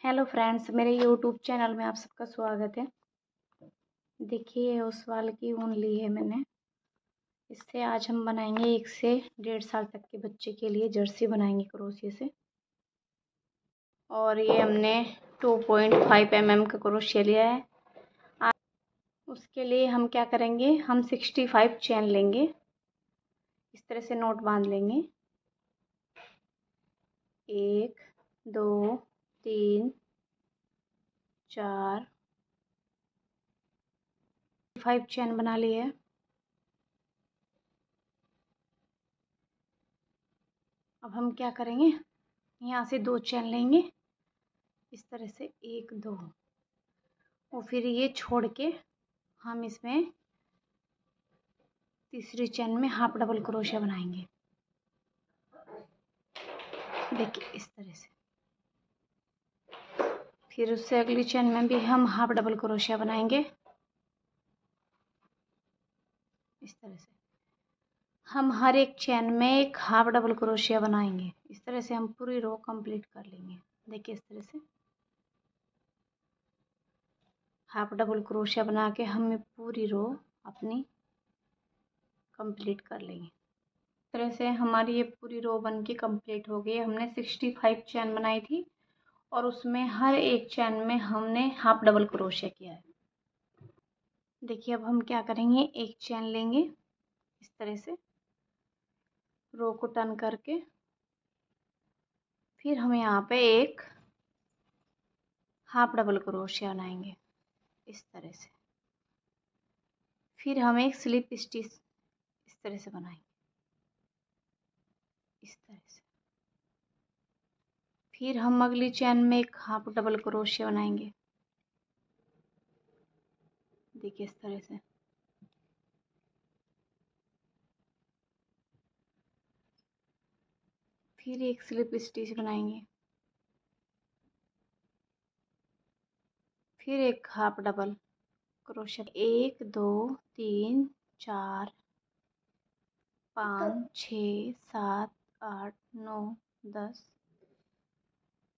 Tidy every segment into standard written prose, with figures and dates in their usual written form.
Hello friends, मेरे YouTube channel में आप सबका स्वागत है। देखिए, उस वाल की ऊन ली है मैंने। इससे आज हम बनाएंगे 1 से 1.5 साल तक के बच्चे के लिए जर्सी बनाएंगे क्रोशिया से। और ये हमने 2.5 mm का क्रोशिया लिया है। उसके लिए हम क्या करेंगे, हम 65 चैन लेंगे। इस तरह से नोट बांध लेंगे। 1 2 3 4 5 चैन बना लिए है। अब हम क्या करेंगे, यहाँ से 2 चैन लेंगे इस तरह से, 1 2, और फिर ये छोड़ के हम इसमें तीसरी चैन में हाफ डबल क्रोशिया बनाएंगे। देखिए इस तरह से। फिर उससे अगली चैन में भी हम हाफ डबल क्रोशिया बनाएंगे इस तरह से। हम हर एक चैन में एक हाफ डबल क्रोशिया बनाएंगे। इस तरह से हम पूरी रो कंप्लीट कर लेंगे। देखिए इस तरह से हाफ डबल क्रोशिया बना के हम पूरी रो अपनी कंप्लीट कर लेंगे। इस तरह से हमारी ये पूरी रो बन के कंप्लीट हो गई। हमने 65 चैन बनाई थी और उसमें हर एक चैन में हमने हाफ डबल क्रोशिया किया है। देखिए अब हम क्या करेंगे, एक चैन लेंगे इस तरह से, रो को टर्न करके, फिर हम यहाँ पे एक हाफ डबल क्रोशिया बनाएंगे इस तरह से। फिर हम एक स्लिप स्टिच इस तरह से बनाएंगे इस तरह से। फिर हम अगली चैन में एक हाफ डबल क्रोशिया बनाएंगे। देखिए इस तरह से। फिर एक स्लिप स्टिच बनाएंगे। फिर एक हाफ डबल क्रोशिया, 1 2 3 4 5 6 7 8 9 10,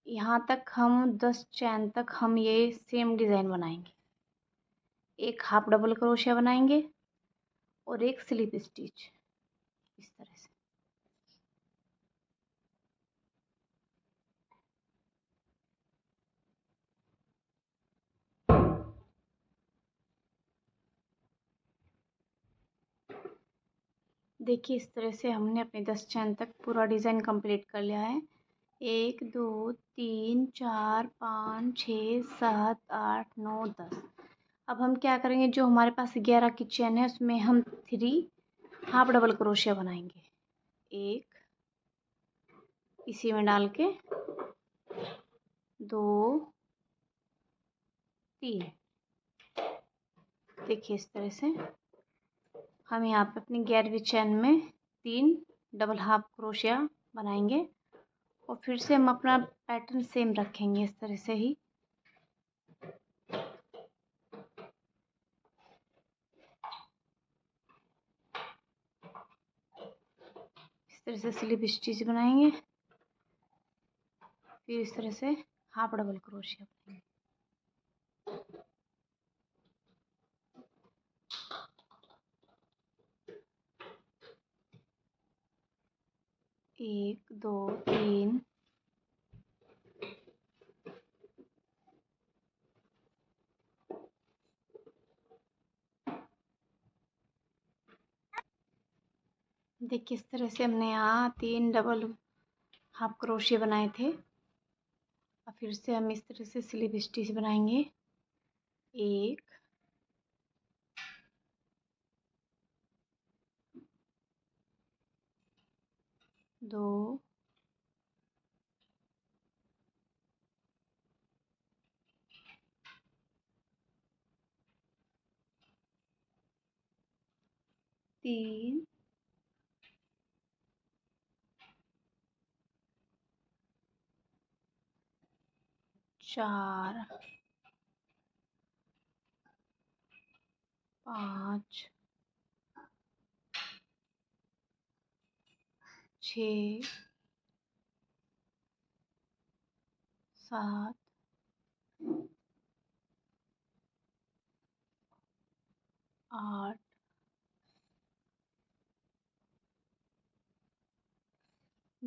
यहाँ तक हम 10 चैन तक हम ये सेम डिज़ाइन बनाएंगे। एक हाफ डबल क्रोशिया बनाएंगे और एक स्लिप स्टिच इस तरह से। देखिए इस तरह से हमने अपने 10 चैन तक पूरा डिज़ाइन कंप्लीट कर लिया है। 1 2 3 4 5 6 7 8 9 10। अब हम क्या करेंगे, जो हमारे पास 11 की चैन है उसमें हम 3 हाफ डबल क्रोशिया बनाएंगे। एक इसी में डाल के, 2 3। देखिए इस तरह से हम यहाँ पे अपनी 11वीं चैन में 3 डबल हाफ क्रोशिया बनाएंगे और फिर से हम अपना पैटर्न सेम रखेंगे इस तरह से ही। इस तरह से स्लिप स्टिच बनाएंगे। फिर इस तरह से हाफ डबल क्रोशिया बनाएंगे। एक 2 3 देखिए इस तरह से हमने यहाँ 3 डबल हाफ क्रोशिया बनाए थे। और फिर से हम इस तरह से स्लिप स्टिच बनाएंगे। 1 2 3 4 5 6 7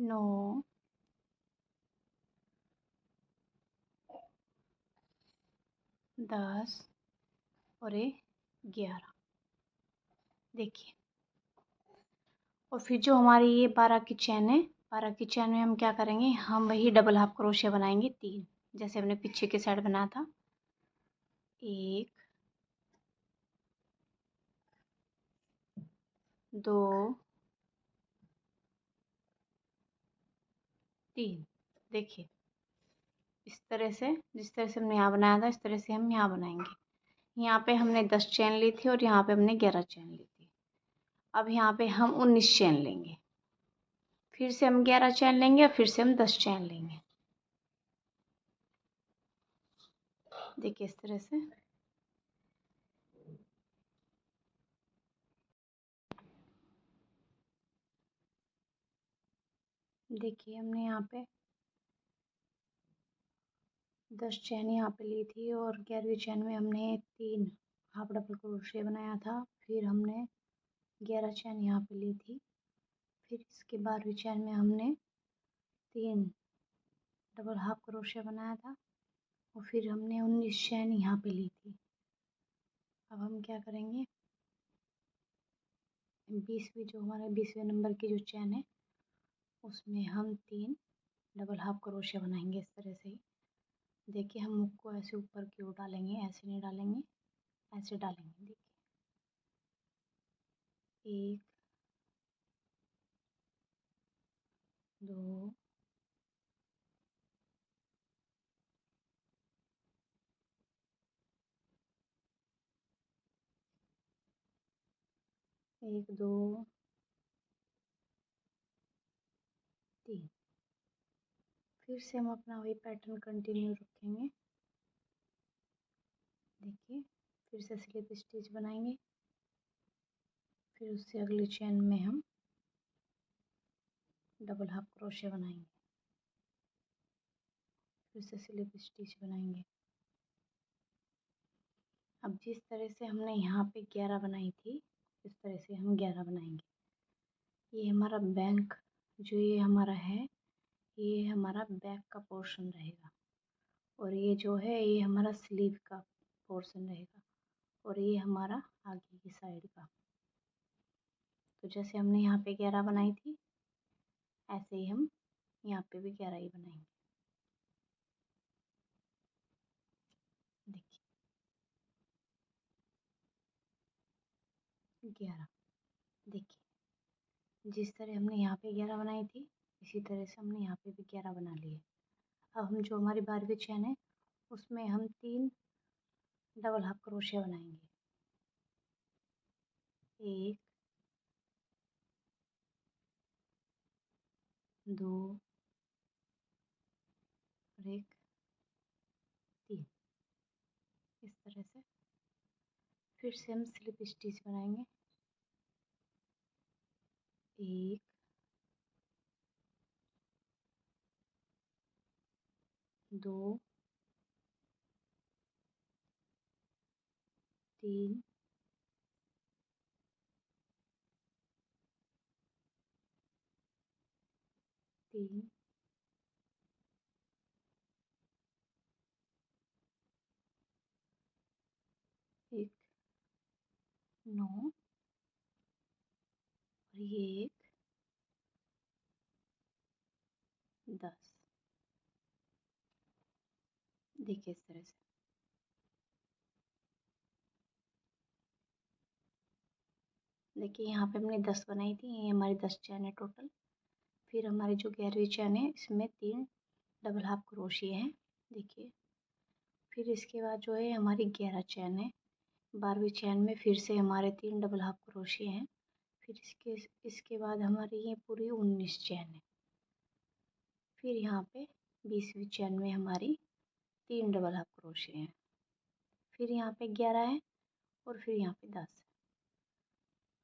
9, 10 और ये 11। देखिए, और फिर जो हमारी ये 12 की चेन है, 12 की चेन में हम क्या करेंगे, हम वही डबल हाफ क्रोशिया बनाएंगे 3, जैसे हमने पीछे के साइड बनाया था। 1, 2, 3। देखिए, इस तरह से, जिस तरह से हमने यहाँ बनाया था, इस तरह से हम यहाँ बनाएंगे। यहाँ पे हमने 10 चेन ली थी और यहाँ पे हमने 11 चेन ली थी। अब यहाँ पे हम 19 चेन लेंगे, फिर से हम 11 चेन लेंगे और फिर से हम 10 चेन लेंगे। देखिए, इस तरह से। देखिए, हमने यहाँ पे 10 चेन यहाँ पे ली थी और 11वीं चेन में हमने 3 हाफ डबल क्रोशिया बनाया था। फिर हमने 11 चेन यहाँ पे ली थी। फिर इसके 12वीं चेन में हमने 3 डबल हाफ क्रोशिया बनाया था और फिर हमने 19 चेन यहाँ पे ली थी। अब हम क्या करेंगे, 20वीं जो हमारे 20वें नंबर की जो चेन है, उसमें हम 3 डबल हाफ क्रोशिया बनाएंगे इस तरह से ही। देखिए, हम हुक को ऐसे ऊपर की ओर डालेंगे, ऐसे नहीं डालेंगे, ऐसे डालेंगे। देखिए, 1, 2, 1, 2, 3। फिर से हम अपना वही पैटर्न कंटिन्यू रखेंगे। देखिए, फिर से स्लिप स्टिच बनाएंगे, फिर उससे अगली चेन में हम डबल हाफ क्रोशिया बनाएंगे, फिर से स्लिप स्टिच बनाएंगे। अब जिस तरह से हमने यहाँ पे 11 बनाई थी, इस तरह से हम 11 बनाएंगे। ये हमारा बैंक जो ये हमारा है, ये हमारा बैक का पोर्शन रहेगा और ये जो है ये हमारा स्लीव का पोर्शन रहेगा और ये हमारा आगे की साइड का। तो जैसे हमने यहाँ पे 11 बनाई थी, ऐसे ही हम यहाँ पे भी 11 ही बनाएंगे। देखिए, 11। देखिए, जिस तरह हमने यहाँ पे 11 बनाई थी, इसी तरह से हमने यहाँ पे भी 11 बना लिए। अब हम जो हमारी 12वीं चेन है, उसमें हम 3 डबल हाफ क्रोशिया बनाएंगे। 1, 2 और 1, 3। इस तरह से फिर से हम स्लिप स्टिच बनाएंगे। 1, 2, 3, 3, 1, 9 और ये 1, 10। देखिए, इस तरह से। देखिए, यहाँ पे हमने 10 बनाई थी, ये हमारी 10 चैन है टोटल। फिर हमारी जो 11वीं चैन है, इसमें 3 डबल हाफ क्रोशिया है। देखिए, फिर इसके बाद जो है हमारी 11 चैन है। 12वीं चैन में फिर से हमारे 3 डबल हाफ क्रोशिया हैं। फिर इसके इसके बाद हमारी ये पूरी 19 चैन है। फिर यहाँ पे 20वीं चैन में हमारी 3 डबल हाफ क्रोशिया हैं। फिर यहाँ पे 11 है और फिर यहाँ पे 10 है।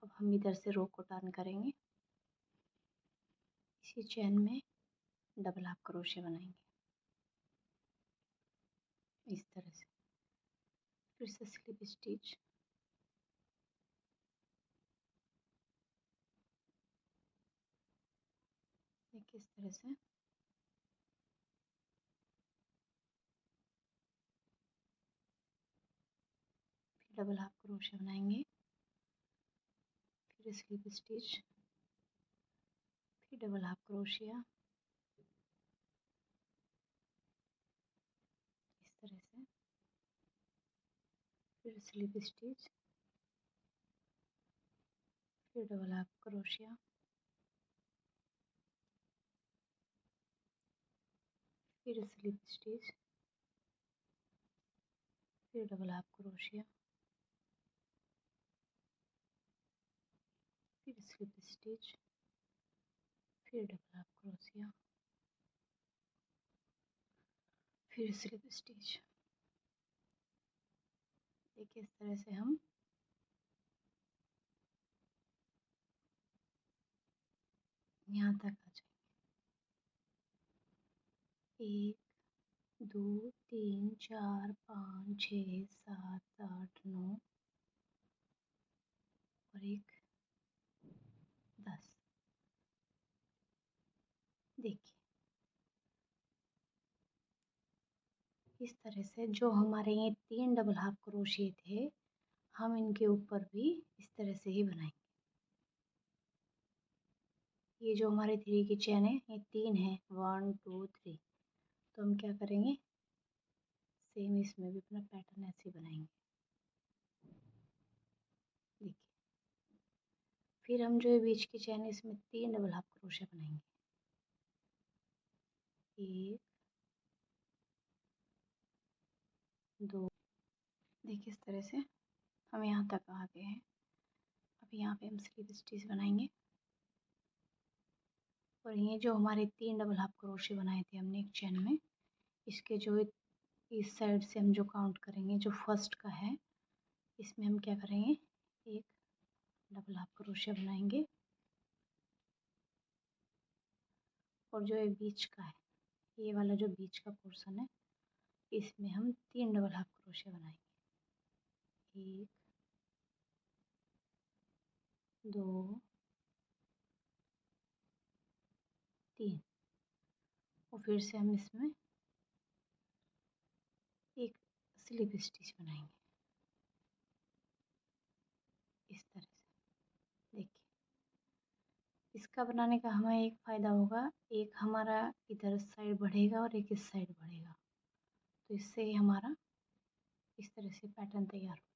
अब हम इधर से रो को टर्न करेंगे, इसी चैन में डबल हाफ क्रोशिया बनाएंगे इस तरह से। फिर से स्लिप स्टिच, देखिए इस तरह से फिर डबल हाफ क्रोशिया बनाएंगे, फिर स्लिप स्टिच, फिर डबल हाफ क्रोशिया, इस तरह से फिर स्लिप स्टिच, फिर डबल हाफ क्रोशिया, फिर स्लिप स्टिच, फिर डबल हाफ क्रोशिया, फिर स्लिप स्टिच, फिर डबल हाफ क्रोशिया, फिर स्लिप स्टिच। देखिए इस तरह से हम यहाँ तक आ जाएंगे। 1 2 3 4 5 6 7 8 9 और 1 10। देखिए इस तरह से जो हमारे ये 3 डबल हाफ क्रोशिया थे, हम इनके ऊपर भी इस तरह से ही बनाएंगे। ये जो हमारे 3 की चेन है, ये 3 है, 1 2 3। तो हम क्या करेंगे, सेम इसमें भी अपना पैटर्न ऐसे बनाएंगे। देखिए फिर हम जो बीच की चेन है, इसमें 3 डबल हाफ क्रोशिया बनाएंगे। 1 2। देखिए इस तरह से हम यहाँ तक आ गए हैं। अब यहाँ पे हम स्लिप स्टिच बनाएंगे और ये जो हमारे 3 डबल हाफ क्रोशिया बनाए थे हमने एक चेन में, इसके जो इस साइड से हम जो काउंट करेंगे, जो फर्स्ट का है, इसमें हम क्या करेंगे, एक डबल हाफ क्रोशिया बनाएंगे और जो ये बीच का है, ये वाला जो बीच का पोर्शन है, इसमें हम 3 डबल हाफ क्रोशिया बनाएंगे। 1 2 3 और फिर से हम इसमें एक स्लिप स्टिच बनाएंगे इस तरह से। देखिए इसका बनाने का हमें एक फ़ायदा होगा, एक हमारा इधर साइड बढ़ेगा और एक इस साइड बढ़ेगा, तो इससे हमारा इस तरह से पैटर्न तैयार हो।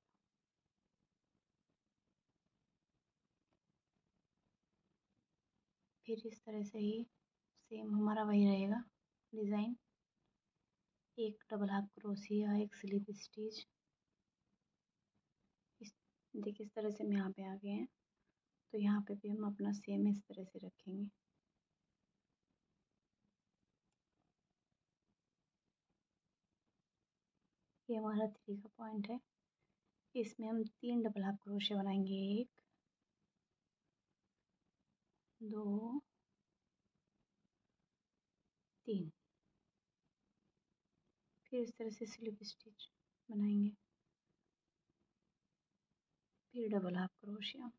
फिर इस तरह से ही सेम हमारा वही रहेगा डिज़ाइन, एक डबल हाफ क्रोशिया, एक स्लिप स्टिच। इस देखिए इस तरह से हम यहाँ पे आ गए हैं, तो यहाँ पे भी हम अपना सेम इस तरह से रखेंगे। ये हमारा 3 का पॉइंट है, इसमें हम 3 डबल हाफ क्रोशिया बनाएंगे। 1 2 3। फिर इस तरह से स्लिप स्टिच बनाएंगे, फिर डबल हाफ क्रोशिया,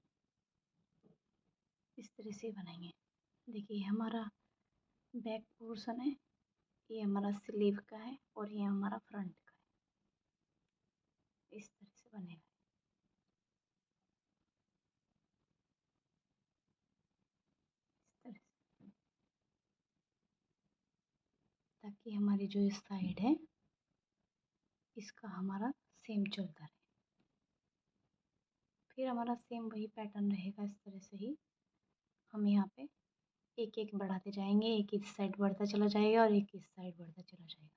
इस तरह से बनाएंगे। देखिए हमारा बैक पोर्शन है, ये हमारा स्लीव का है और ये हमारा फ्रंट का है। इस तरह से बनेगा, इस तरह से, ताकि हमारी जो साइड है इसका हमारा सेम चलता रहे। फिर हमारा सेम वही पैटर्न रहेगा, इस तरह से ही हम यहाँ पे एक एक बढ़ाते जाएंगे, एक इस साइड बढ़ता चला जाएगा और एक इस साइड बढ़ता चला जाएगा,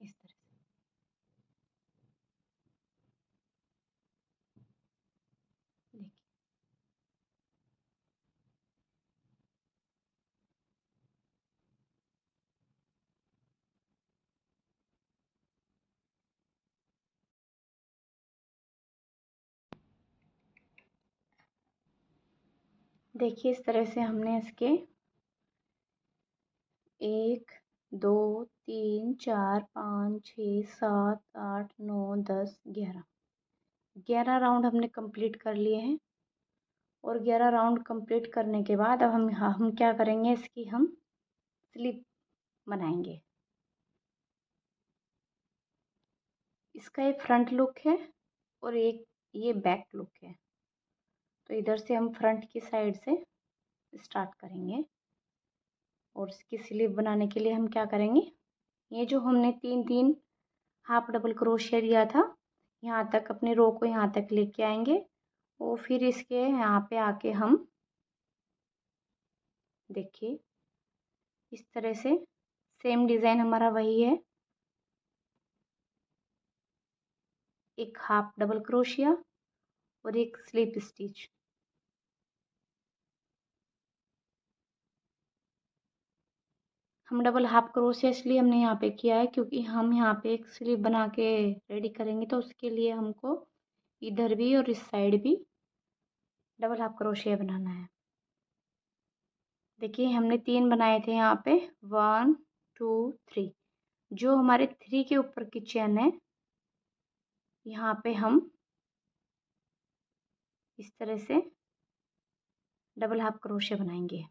इस तरह से। देखिए देखिए इस तरह से हमने इसके 1 2 3 4 5 6 7 8 9 10 11 11 राउंड हमने कंप्लीट कर लिए हैं और 11 राउंड कंप्लीट करने के बाद अब हम क्या करेंगे, इसकी हम स्लीव बनाएंगे। इसका ये फ्रंट लुक है और एक ये बैक लुक है। तो इधर से हम फ्रंट की साइड से स्टार्ट करेंगे और इसकी स्लीव बनाने के लिए हम क्या करेंगे, ये जो हमने 3-3 हाफ डबल क्रोशिया दिया था, यहाँ तक अपने रो को यहाँ तक लेके आएंगे और फिर इसके यहाँ पे आके हम देखिए इस तरह से सेम डिज़ाइन हमारा वही है, एक हाफ डबल क्रोशिया और एक स्लिप स्टिच। हम डबल हाफ क्रोशिया इसलिए हमने यहाँ पे किया है क्योंकि हम यहाँ पे एक स्लीव बना के रेडी करेंगे, तो उसके लिए हमको इधर भी और इस साइड भी डबल हाफ क्रोशिया बनाना है। देखिए हमने 3 बनाए थे यहाँ पे, 1 2 3। जो हमारे 3 के ऊपर की चेन है, यहाँ पे हम इस तरह से डबल हाफ क्रोशिया बनाएंगे।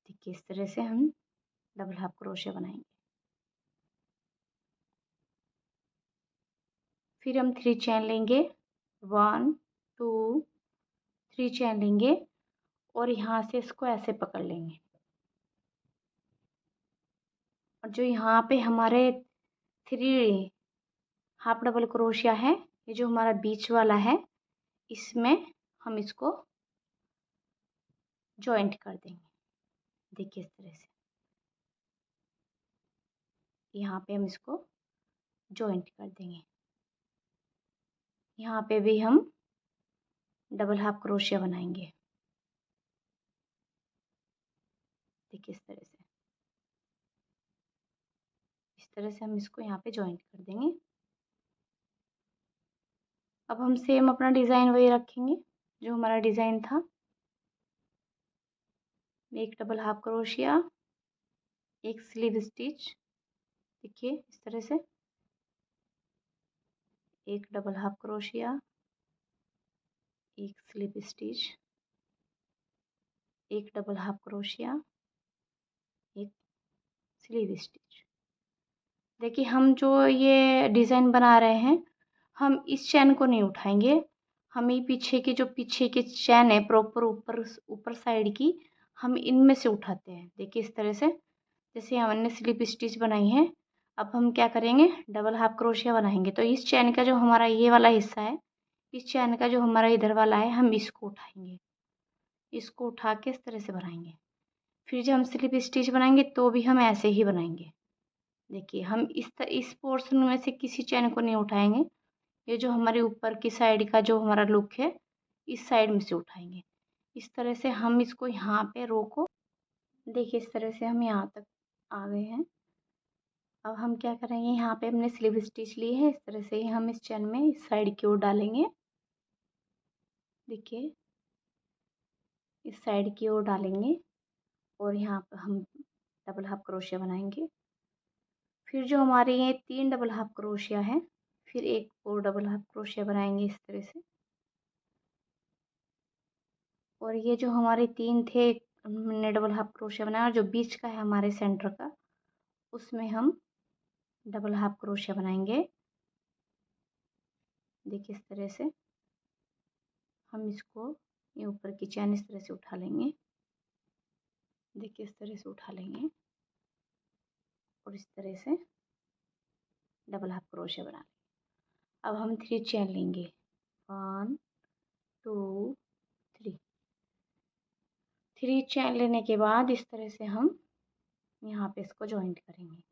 देखिए इस तरह से हम डबल हाफ क्रोशिया बनाएंगे। फिर हम 3 चेन लेंगे, 1 2 3 चेन लेंगे और यहाँ से इसको ऐसे पकड़ लेंगे। और जो यहाँ पे हमारे 3 हाफ डबल क्रोशिया है, ये जो हमारा बीच वाला है, इसमें हम इसको जॉइंट कर देंगे। देखिए इस तरह से यहाँ पे हम इसको जॉइंट कर देंगे। यहाँ पे भी हम डबल हाफ क्रोशिया बनाएंगे। देखिए इस तरह से हम इसको यहाँ पे जॉइंट कर देंगे। अब हम सेम अपना डिज़ाइन वही रखेंगे जो हमारा डिज़ाइन था, एक डबल हाफ क्रोशिया, एक स्लीव स्टिच। देखिए इस तरह से एक डबल हाफ क्रोशिया, एक स्लीव स्टिच, एक डबल हाफ क्रोशिया, एक स्लीव स्टिच। देखिए हम जो ये डिज़ाइन बना रहे हैं, हम इस चैन को नहीं उठाएंगे, हम ये पीछे की चैन है प्रॉपर ऊपर साइड की, हम इनमें से उठाते हैं। देखिए इस तरह से जैसे हमने स्लिप स्टिच बनाई है, अब हम क्या करेंगे, डबल हाफ क्रोशिया बनाएंगे। तो इस चैन का जो हमारा ये वाला हिस्सा है, इस चैन का जो हमारा इधर वाला है, हम इसको उठाएंगे, इसको उठा के इस तरह से बनाएंगे। फिर जब हम स्लिप स्टिच बनाएंगे तो भी हम ऐसे ही बनाएंगे। देखिए हम इस पोर्शन में से किसी चैन को नहीं उठाएंगे, ये जो हमारे ऊपर की साइड का जो हमारा लुक है, इस साइड में से उठाएंगे। इस तरह से हम इसको यहाँ पे रो को, देखिए इस तरह से हम यहाँ तक आ गए हैं। अब हम क्या करेंगे, यहाँ पे हमने स्लीव स्टिच ली है, इस तरह से ही हम इस चैन में इस साइड की ओर डालेंगे। देखिए इस साइड की ओर डालेंगे और यहाँ पर हम डबल हाफ क्रोशिया बनाएंगे। फिर जो हमारे ये 3 डबल हाफ क्रोशिया है, फिर एक और डबल हाफ क्रोशिया बनाएंगे इस तरह से। और ये जो हमारे 3 थे, हमने डबल हाफ क्रोशिया बनाया, और जो बीच का है हमारे सेंटर का, उसमें हम डबल हाफ क्रोशिया बनाएंगे। देखिए इस तरह से हम इसको, ये ऊपर की चैन इस तरह से उठा लेंगे। देखिए इस तरह से उठा लेंगे और इस तरह से डबल हाफ क्रोशिया बना लेंगे। अब हम 3 चेन लेंगे, 1 2 3। 3 चेन लेने के बाद इस तरह से हम यहाँ पे इसको जॉइंट करेंगे।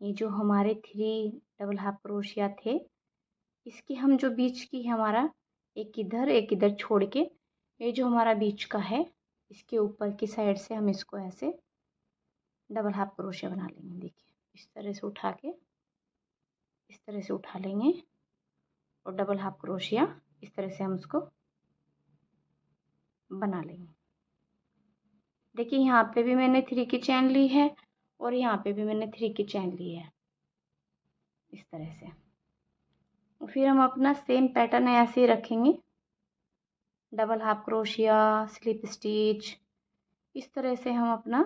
ये जो हमारे 3 डबल हाफ क्रोशिया थे, इसकी हम जो बीच की हमारा एक इधर छोड़ के, ये जो हमारा बीच का है, इसके ऊपर की साइड से हम इसको ऐसे डबल हाफ क्रोशिया बना लेंगे। देखिए इस तरह से उठा के इस तरह से उठा लेंगे और डबल हाफ क्रोशिया इस तरह से हम उसको बना लेंगे। देखिए यहाँ पे भी मैंने 3 की चैन ली है और यहाँ पे भी मैंने 3 की चैन ली है इस तरह से। फिर हम अपना सेम पैटर्न ऐसे ही रखेंगे। Double half crochet, slip stitch, इस तरह से हम अपना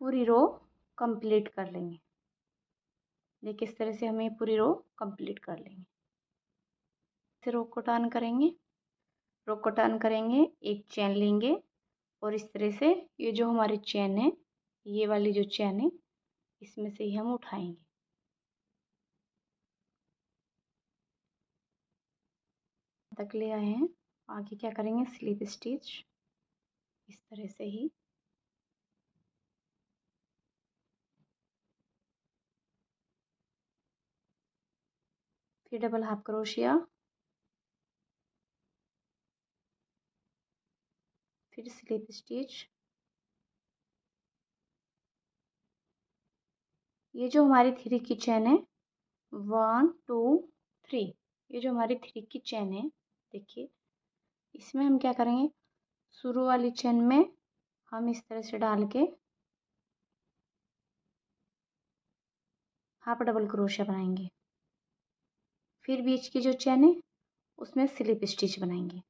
पूरी रो कंप्लीट कर लेंगे। देखिए इस तरह से हमें पूरी रो कंप्लीट कर लेंगे। फिर रो को टर्न करेंगे, रो को टर्न करेंगे, एक चेन लेंगे और इस तरह से ये जो हमारी चेन है, ये वाली जो चेन है, इसमें से ही हम उठाएंगे। तक ले आए हैं, आगे क्या करेंगे, स्लिप स्टिच इस तरह से ही फिर डबल हाफ क्रोशिया, फिर स्लिप स्टिच। ये जो हमारी 3 की चेन है, 1 2 3, ये जो हमारी 3 की चेन है, देखिए इसमें हम क्या करेंगे, शुरू वाली चेन में हम इस तरह से डाल के हाफ डबल क्रोशिया बनाएंगे। फिर बीच की जो चेन है उसमें स्लिप स्टिच बनाएंगे।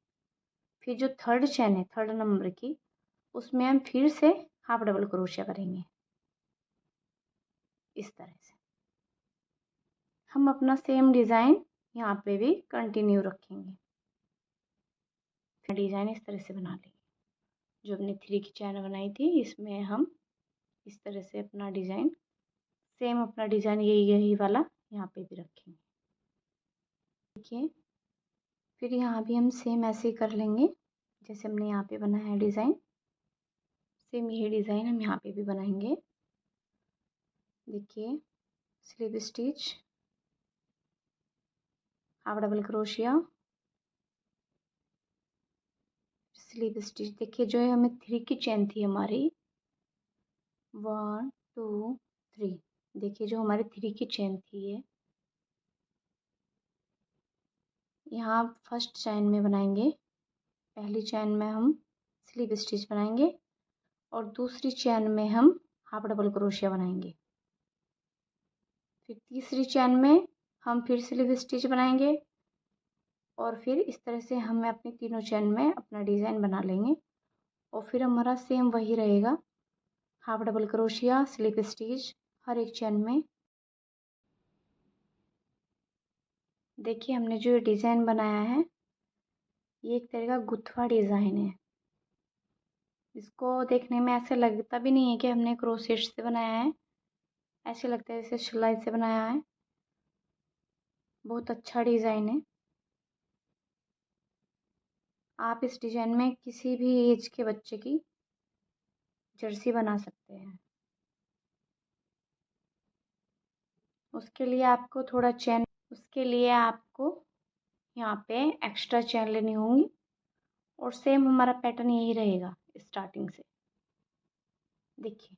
फिर जो थर्ड चेन है, थर्ड नंबर की, उसमें हम फिर से हाफ डबल क्रोशिया करेंगे। इस तरह से हम अपना सेम डिज़ाइन यहाँ पे भी कंटिन्यू रखेंगे। डिज़ाइन इस तरह से बना लेंगे। जो अपनी 3 की चेन बनाई थी, इसमें हम इस तरह से अपना डिज़ाइन, सेम अपना डिज़ाइन यही वाला यहाँ पे भी रखेंगे। देखिए फिर यहाँ भी हम सेम ऐसे ही कर लेंगे जैसे हमने यहाँ पे बनाया है डिज़ाइन, सेम यही डिज़ाइन हम यहाँ पे भी बनाएंगे। देखिए स्लिप स्टिच, हाफ डबल क्रोशिया, स्लिप स्टिच। देखिए जो है हमें 3 की चेन थी हमारी, 1 2 3। देखिए जो हमारी 3 की चेन थी, ये यहाँ फर्स्ट चेन में बनाएंगे। पहली चेन में हम स्लिप स्टिच बनाएंगे और दूसरी चेन में हम हाफ डबल क्रोशिया बनाएंगे। फिर तीसरी चेन में हम फिर स्लिप स्टिच बनाएंगे और फिर इस तरह से हमें अपनी तीनों चेन में अपना डिज़ाइन बना लेंगे। और फिर हमारा सेम वही रहेगा, हाफ डबल क्रोशिया, स्लिप स्टिच हर एक चेन में। देखिए हमने जो डिज़ाइन बनाया है, ये एक तरह का गुथवा डिज़ाइन है। इसको देखने में ऐसा लगता भी नहीं है कि हमने क्रोशेट से बनाया है, ऐसे लगता है जैसे सिलाई से बनाया है। बहुत अच्छा डिज़ाइन है। आप इस डिज़ाइन में किसी भी एज के बच्चे की जर्सी बना सकते हैं। उसके लिए आपको यहाँ पे एक्स्ट्रा चेन लेनी होंगी और सेम हमारा पैटर्न यही रहेगा स्टार्टिंग से। देखिए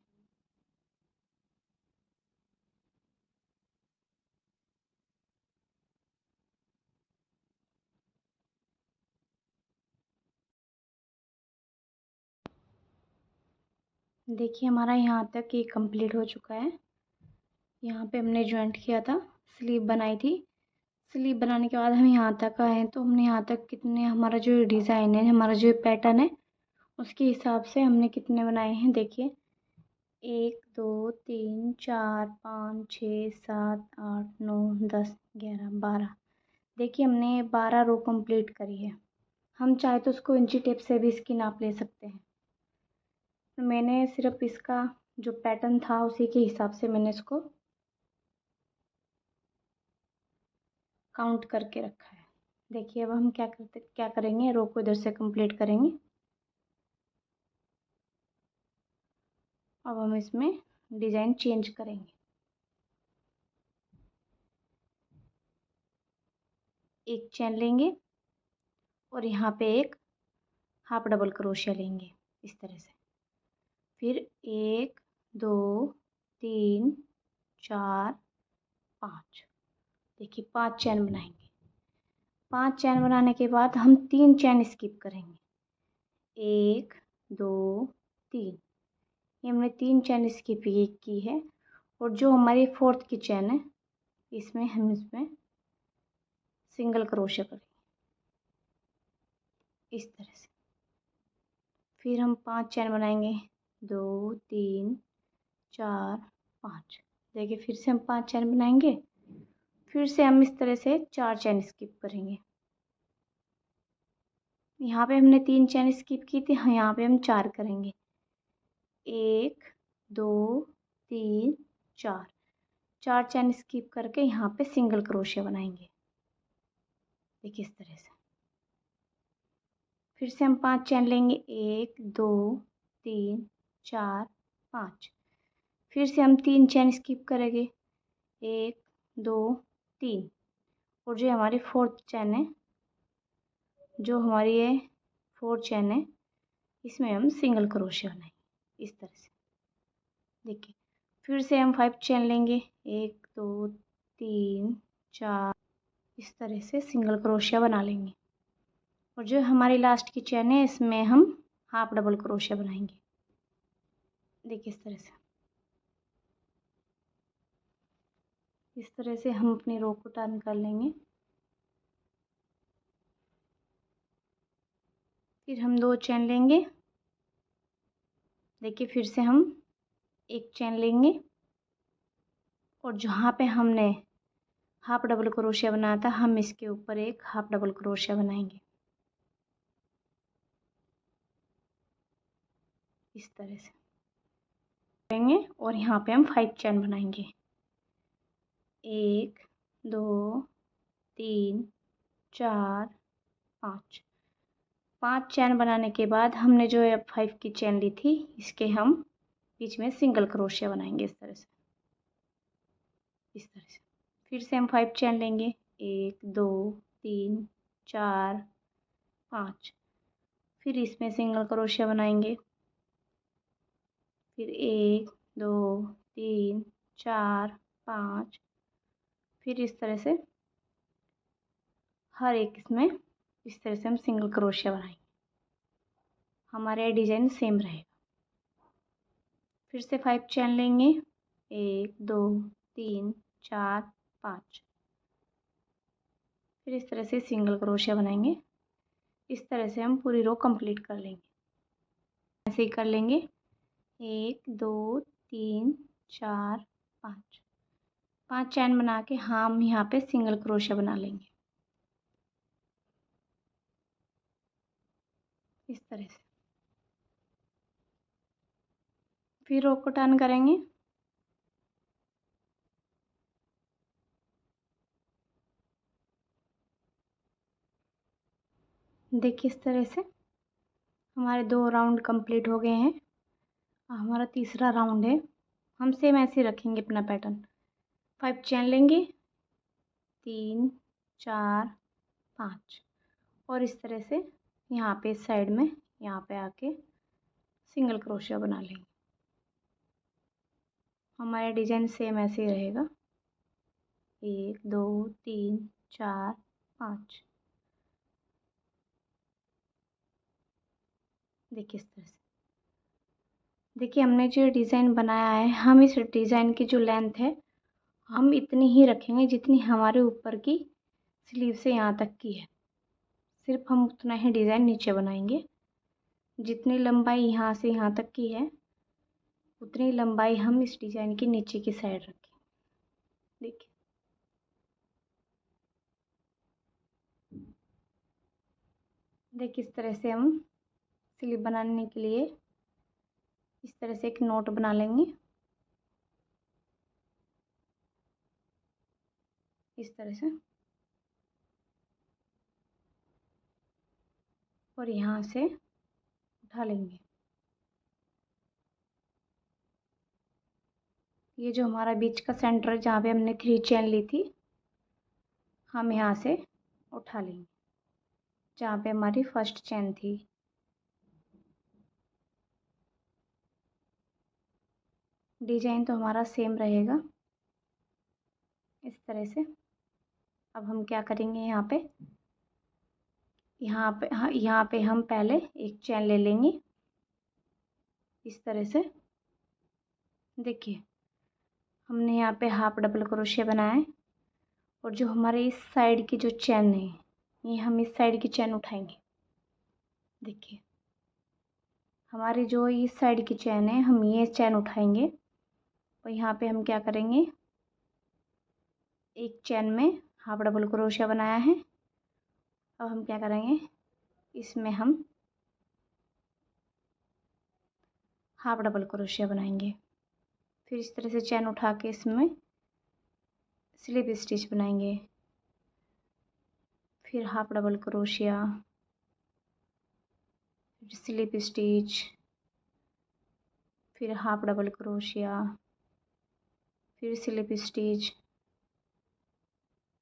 देखिए हमारा यहाँ तक ये कंप्लीट हो चुका है। यहाँ पे हमने जॉइंट किया था, स्लीव बनाई थी। स्लीव बनाने के बाद हम यहाँ तक आए हैं, तो हमने यहाँ तक कितने, हमारा जो डिज़ाइन है, हमारा जो पैटर्न है, उसके हिसाब से हमने कितने बनाए हैं। देखिए 1 2 3 4 5 6 7 8 9 10 11 12। देखिए हमने 12 रो कंप्लीट करी है। हम चाहे तो उसको इंची टेप से भी इसकी नाप ले सकते हैं। तो मैंने सिर्फ इसका जो पैटर्न था उसी के हिसाब से मैंने इसको काउंट करके रखा है। देखिए अब हम क्या करेंगे, रो को इधर से कंप्लीट करेंगे। अब हम इसमें डिज़ाइन चेंज करेंगे। एक चेन लेंगे और यहाँ पे एक हाफ डबल क्रोशिया लेंगे इस तरह से। फिर 1 2 3 4 5। देखिए 5 चैन बनाएंगे। 5 चैन बनाने के बाद हम 3 चैन स्किप करेंगे, 1 2 3। ये हमने 3 चैन स्किप की है। और जो हमारी 4th की चैन है, इसमें सिंगल क्रोशिया करेंगे। इस तरह से। फिर हम 5 चैन बनाएंगे, 2 3 4 5। देखिए फिर से हम 5 चैन बनाएंगे, फिर से हम इस तरह से 4 चैन स्किप करेंगे। यहाँ पे हमने 3 चैन स्किप की थी, हाँ यहाँ पे हम 4 करेंगे, 1 2 3 4। 4 चैन स्किप करके यहाँ पे सिंगल क्रोशिया बनाएंगे, देखिए इस तरह से। फिर से हम 5 चैन लेंगे, 1 2 3 4 5। फिर से हम 3 चैन स्किप करेंगे, 1 2 3। और जो हमारी 4th चैन है, जो हमारी ये 4 चैन है, इसमें हम सिंगल क्रोशिया बनाएंगे इस तरह से। देखिए फिर से हम 5 चैन लेंगे, 1 2 3 4। इस तरह से सिंगल क्रोशिया बना लेंगे। और जो हमारी लास्ट की चैन है, इसमें हम हाफ डबल क्रोशिया बनाएंगे, देखिए इस तरह से। इस तरह से हम अपनी रो को टर्न कर लेंगे। फिर हम 2 चैन लेंगे, देखिए फिर से हम 1 चैन लेंगे, और जहाँ पे हमने हाफ डबल क्रोशिया बनाया था, हम इसके ऊपर एक हाफ डबल क्रोशिया बनाएंगे इस तरह से करेंगे। और यहाँ पे हम 5 चैन बनाएंगे, 1 2 3 4 5। 5 चैन बनाने के बाद हमने जो 5 की चैन ली थी, इसके हम बीच में सिंगल क्रोशिया बनाएंगे इस तरह से, इस तरह से। फिर से हम 5 चैन लेंगे, 1 2 3 4 5। फिर इसमें सिंगल क्रोशिया बनाएंगे, फिर 1 2 3 4 5। फिर इस तरह से हर एक इसमें इस तरह से हम सिंगल क्रोशिया बनाएंगे, हमारा डिज़ाइन सेम रहेगा। फिर से 5 चैन लेंगे, 1 2 3 4 5। फिर इस तरह से सिंगल क्रोशिया बनाएंगे। इस तरह से हम पूरी रो कंप्लीट कर लेंगे, ऐसे ही कर लेंगे। 1 2 3 4 5। 5 चैन बना के हम यहाँ पे सिंगल क्रोशिया बना लेंगे इस तरह से। फिर रो को टर्न करेंगे, देखिए इस तरह से हमारे 2 राउंड कंप्लीट हो गए हैं। हमारा तीसरा राउंड है, हम सेम ऐसे रखेंगे अपना पैटर्न। 5 चैन लेंगे, 3 4 5। और इस तरह से यहाँ पे साइड में यहाँ पे आके सिंगल क्रोशिया बना लेंगे, हमारा डिज़ाइन सेम ऐसे ही रहेगा। 1 2 3 4 5। देखिए इस तरह से। देखिए हमने जो डिज़ाइन बनाया है, हम इस डिज़ाइन की जो लेंथ है, हम इतनी ही रखेंगे जितनी हमारे ऊपर की स्लीव से यहाँ तक की है। सिर्फ हम उतना ही डिज़ाइन नीचे बनाएंगे, जितनी लंबाई यहाँ से यहाँ तक की है, उतनी लंबाई हम इस डिज़ाइन की नीचे की साइड रखें। देखिए देखिए इस तरह से हम स्लीव बनाने के लिए इस तरह से एक नोट बना लेंगे, इस तरह से। और यहाँ से उठा लेंगे। ये जो हमारा बीच का सेंटर है, जहाँ पे हमने 3 चैन ली थी, हम यहाँ से उठा लेंगे, जहाँ पे हमारी फर्स्ट चैन थी। डिजाइन तो हमारा सेम रहेगा इस तरह से। अब हम क्या करेंगे, यहाँ पे हाँ, यहाँ पे हम पहले एक चैन ले लेंगे इस तरह से। देखिए हमने यहाँ पे हाफ डबल क्रोशिया बनाया है, और जो हमारे इस साइड की जो चैन है, ये हम इस साइड की चैन उठाएंगे, देखिए हमारी जो इस साइड की चैन है, हम ये चैन उठाएंगे और यहाँ पे हम क्या करेंगे, एक चैन में हाफ डबल क्रोशिया बनाया है। अब हम क्या करेंगे, इसमें हम हाफ डबल क्रोशिया बनाएंगे। फिर इस तरह से चैन उठा के इसमें स्लिप स्टिच बनाएंगे। फिर हाफ डबल क्रोशिया, फिर स्लिप स्टिच, फिर हाफ डबल क्रोशिया, फिर स्लिप स्टिच।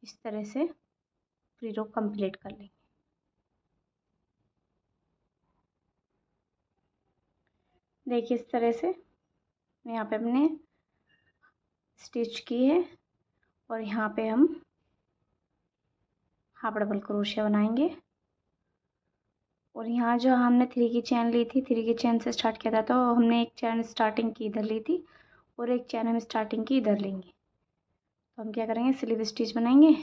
इस तरह से पूरी रो कंप्लीट कर लेंगे। देखिए इस तरह से यहाँ पे हमने स्टिच की है और यहाँ पे हम हाफ डबल क्रोशिया बनाएंगे। और यहाँ जो हमने 3 की चैन ली थी, 3 की चैन से स्टार्ट किया था, तो हमने एक चैन स्टार्टिंग की इधर ली थी और एक चैन हम स्टार्टिंग की इधर लेंगे। तो हम क्या करेंगे, स्लिप स्टिच बनाएंगे।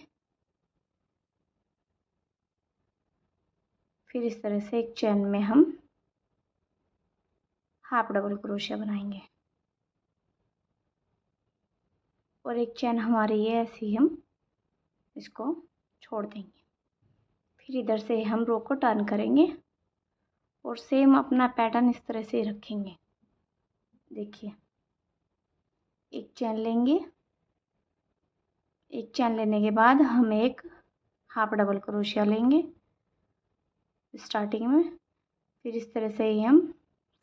फिर इस तरह से एक चैन में हम हाफ डबल क्रोशिया बनाएंगे और एक चैन हमारी ये ऐसी हम इसको छोड़ देंगे। फिर इधर से हम रो को टर्न करेंगे और सेम अपना पैटर्न इस तरह से रखेंगे। देखिए एक चैन लेंगे, एक चैन लेने के बाद हम एक हाफ डबल क्रोशिया लेंगे स्टार्टिंग में। फिर इस तरह से ही हम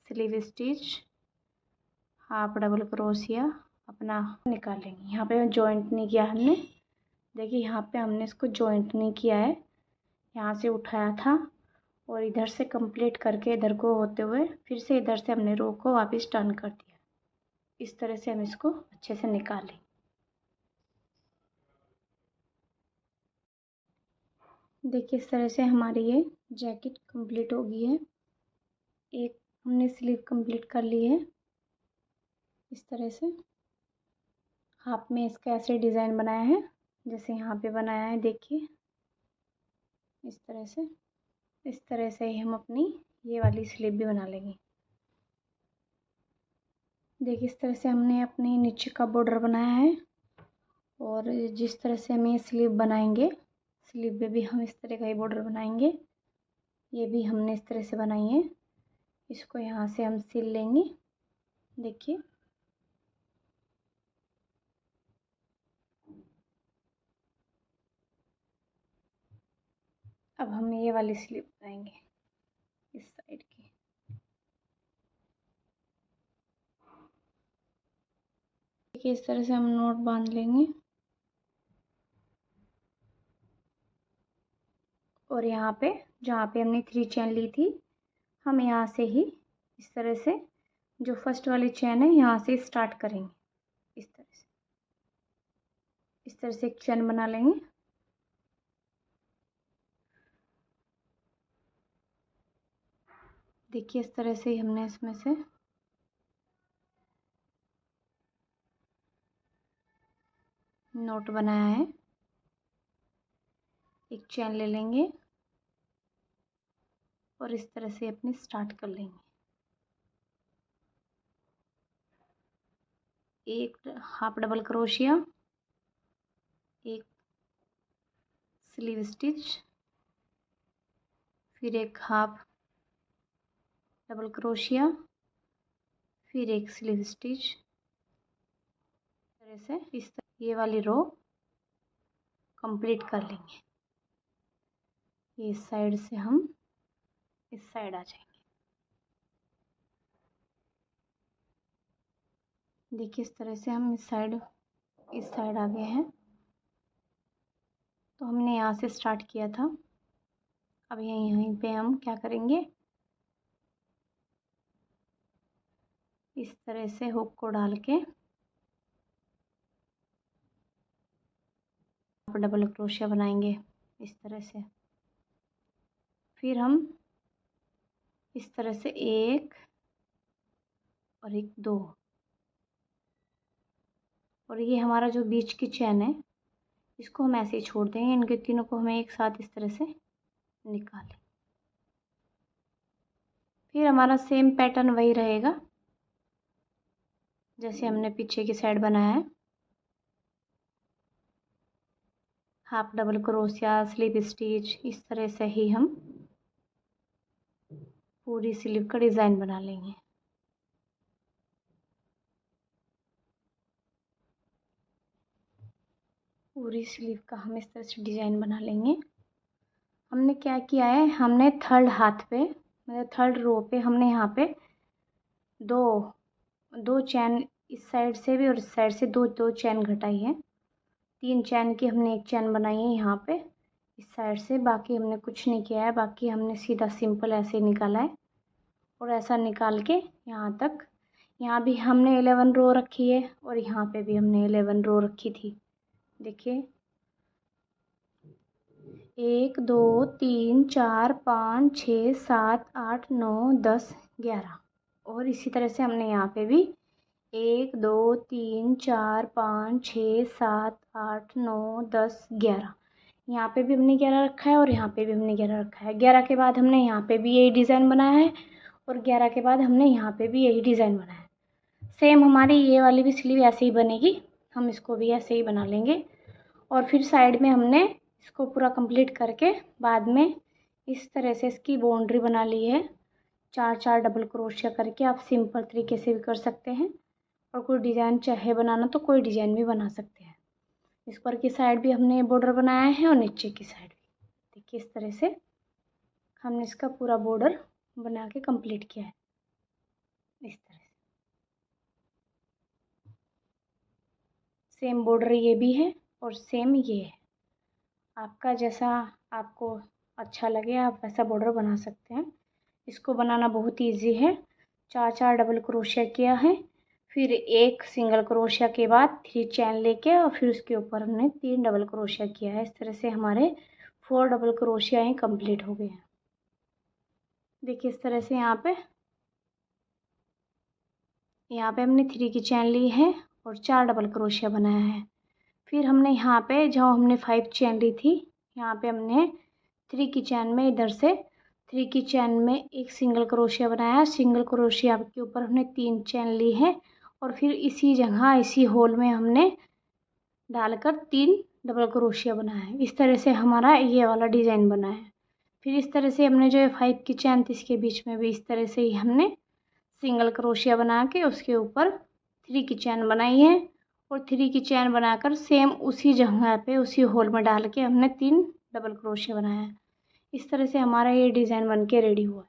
sleeve stitch, half double crochet अपना निकालेंगे। यहाँ पे जॉइंट नहीं किया हमने, देखिए यहाँ पे हमने इसको जॉइंट नहीं किया है, यहाँ से उठाया था और इधर से कंप्लीट करके इधर को होते हुए फिर से इधर से हमने रो को वापस टर्न कर दिया। इस तरह से हम इसको अच्छे से निकालें। देखिए इस तरह से हमारी ये जैकेट कंप्लीट हो गई है। एक हमने स्लीव कंप्लीट कर ली है। इस तरह से हाफ में इसका ऐसे डिज़ाइन बनाया है जैसे यहाँ पे बनाया है। देखिए इस तरह से ही हम अपनी ये वाली स्लीव भी बना लेंगे। देखिए इस तरह से हमने अपने नीचे का बॉर्डर बनाया है और जिस तरह से हम ये स्लीव बनाएंगे, स्लीव पे भी हम इस तरह का ही बॉर्डर बनाएंगे। ये भी हमने इस तरह से बनाई है। इसको यहाँ से हम सिल लेंगे। देखिए अब हम ये वाली स्लीव बनाएंगे इस साइड की। देखिए इस तरह से हम नॉट बांध लेंगे और यहाँ पे जहाँ पे हमने 3 चैन ली थी, हम यहाँ से ही इस तरह से जो फर्स्ट वाली चैन है यहाँ से स्टार्ट करेंगे। इस तरह से एक चैन बना लेंगे। देखिए इस तरह से ही हमने इसमें से नोट बनाया है। एक चैन ले लेंगे और इस तरह से अपने स्टार्ट कर लेंगे। एक हाफ डबल क्रोशिया, एक स्लीव स्टिच, फिर एक हाफ डबल क्रोशिया, फिर एक स्लीव स्टिच। तरह से इस तरह ये वाली रो कंप्लीट कर लेंगे। ये इस साइड से हम इस साइड आ जाएंगे। देखिए इस तरह से हम इस साइड आ गए हैं। तो हमने यहाँ से स्टार्ट किया था। अब यहीं पे हम क्या करेंगे, इस तरह से हुक को डाल के डबल क्रोशिया बनाएंगे इस तरह से। फिर हम इस तरह से एक और एक, दो, और ये हमारा जो बीच की चैन है इसको हम ऐसे ही छोड़ देंगे। इनके तीनों को हमें एक साथ इस तरह से निकालें। फिर हमारा सेम पैटर्न वही रहेगा जैसे हमने पीछे की साइड बनाया है। हाफ डबल क्रोशिया, स्लिप स्टिच, इस तरह से ही हम पूरी स्लीव का डिज़ाइन बना लेंगे। पूरी स्लीव का हम इस तरह से डिज़ाइन बना लेंगे। हमने क्या किया है, हमने थर्ड हाथ पे मतलब थर्ड रो पे हमने यहाँ पे दो चैन इस साइड से भी और इस साइड से दो चैन घटाई है। 3 चैन की हमने एक चैन बनाई है यहाँ पे इस साइड से। बाकी हमने कुछ नहीं किया है, बाकी हमने सीधा सिंपल ऐसे निकाला है और ऐसा निकाल के यहाँ तक। यहाँ भी हमने 11 रो रखी है और यहाँ पे भी हमने 11 रो रखी थी। देखिए 1 2 3 4 5 6 7 8 9 10 11 और इसी तरह से हमने यहाँ पे भी 1 2 3 4 5 6 7 8 9 10 11 यहाँ पे भी हमने 11 रखा है और यहाँ पे भी हमने 11 रखा है। 11 के बाद हमने यहाँ पे भी यही डिज़ाइन बनाया है और 11 के बाद हमने यहाँ पे भी यही डिज़ाइन बनाया है। सेम हमारी ये वाली भी स्लीव ऐसे ही बनेगी, हम इसको भी ऐसे ही बना लेंगे। और फिर साइड में हमने इसको पूरा कंप्लीट करके बाद में इस तरह से इसकी बाउंड्री बना ली है। 4 डबल क्रोशिया करके आप सिंपल तरीके से भी कर सकते हैं और कोई डिज़ाइन चाहे बनाना तो कोई डिज़ाइन भी बना सकते हैं। इस पर की साइड भी हमने बॉर्डर बनाया है और नीचे की साइड भी देखिए इस तरह से हमने इसका पूरा बॉर्डर बना के कंप्लीट किया है। इस तरह से सेम बॉर्डर ये भी है और सेम ये है। आपका जैसा आपको अच्छा लगे आप वैसा बॉर्डर बना सकते हैं। इसको बनाना बहुत इजी है। 4 डबल क्रोशिया किया है, फिर एक सिंगल क्रोशिया के बाद 3 चैन लेके और फिर उसके ऊपर हमने 3 डबल क्रोशिया किया है। इस तरह से हमारे 4 डबल क्रोशिया ही कंप्लीट हो गए हैं। देखिए इस तरह से यहाँ पे हमने 3 की चैन ली है और 4 डबल क्रोशिया बनाया है। फिर हमने यहाँ पे जो हमने 5 चैन ली थी यहाँ पे हमने 3 की चैन में इधर से 3 की चैन में एक सिंगल क्रोशिया बनाया। सिंगल क्रोशिया के ऊपर हमने 3 चैन ली है और फिर इसी जगह इसी होल में हमने डालकर 3 डबल क्रोशिया बनाया है। इस तरह से हमारा ये वाला डिज़ाइन बना है। फिर इस तरह से हमने जो 5 की चैन थी इसके बीच में भी इस तरह से ही हमने सिंगल क्रोशिया बना के उसके ऊपर 3 की चैन बनाई है और 3 की चैन बनाकर सेम उसी जगह पे उसी होल में डाल के हमने 3 डबल क्रोशिया बनाया है। इस तरह से हमारा ये डिज़ाइन बन के रेडी हुआ है।